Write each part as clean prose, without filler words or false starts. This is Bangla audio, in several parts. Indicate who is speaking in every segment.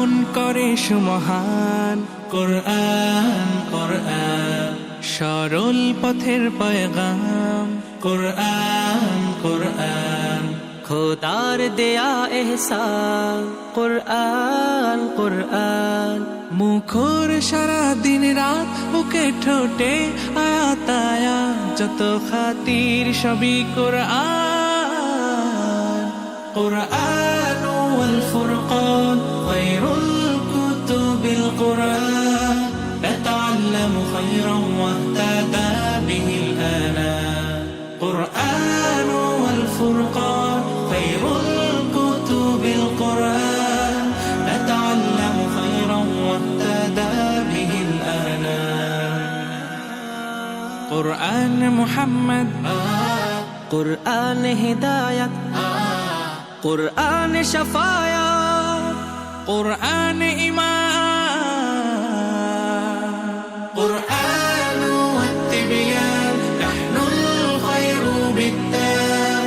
Speaker 1: জীবন করে সুমহান। কোরআন কোরআন সরল পথের পয়গাম। কোরআন কোরআন
Speaker 2: খোদার দেয়া এহসান। কুরআন কুরআন
Speaker 1: মুখর সারা দিন রাত, বুকে ঠোঁটে আয়াত আয়াত, যত খাতির সবই কোরআন। কোরআন ওয়াল ফুরকান খায়রুল কুতুবিল কোরআন, নাতাআল্লামু খায়রান ওয়াহতাদা বিহিল আনাম। কোরআন ওয়াল ফুরকান খায়রুল কুতুবিল কোরআন, নাতাআল্লামু খায়রান ওয়াহতাদা বিহিল আনাম। কোরআন মুহাম্মদ,
Speaker 2: কুরআন হিদায়াত, কুরআন শাফায়াত,
Speaker 1: কোরআন ঈমান। কোরআন ওয়াত-তিবয়ান নাহনুল খায়রু বিত-তাম,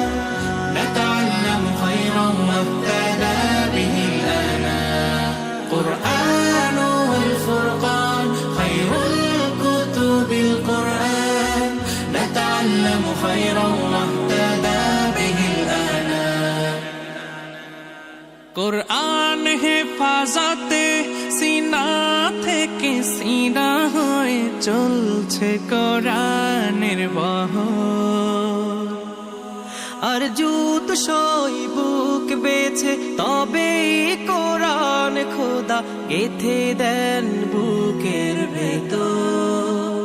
Speaker 1: নাতাআল্লামু খায়রান ওয়াহতাদা বিহিল আনাম। কোরআন ওয়াল ফুরকান খায়রুল কুতুবিল কোরআন, নাতাআল্লামু খায়রান ওয়াহতাদা বিহিল আনাম। কোরআন হেফাজতে সিনা থেকে সিনা হয়ে চলছে কোরআনের বহর।
Speaker 2: আর জুত সই বুক বেছে তবে কোরআন খোদা গেথে দেন বুকের ভেতর।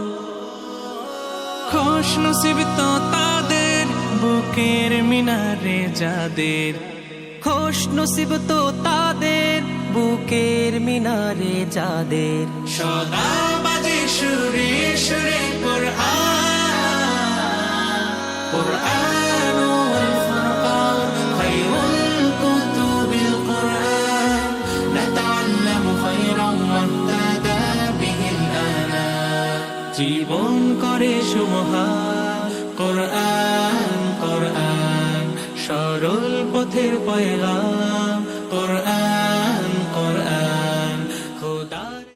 Speaker 1: খুশ নসিব তো তাদের বুকের মিনারে যাদের,
Speaker 2: খুশ নসিব তো তাদের বুকের মিনারে যাদের।
Speaker 1: সদা বাজে সুরে সুরে কোরআন। কোরআন ওয়াল ফুরকান খায়রুল কুতুবিল কোরআন, নাতাআল্লামু খায়রান ওয়াহতাদা বিহিল আনাম। জীবন করে সুমহান। কোরআন কোরআন সরল পথের পয়গাম। কোরআন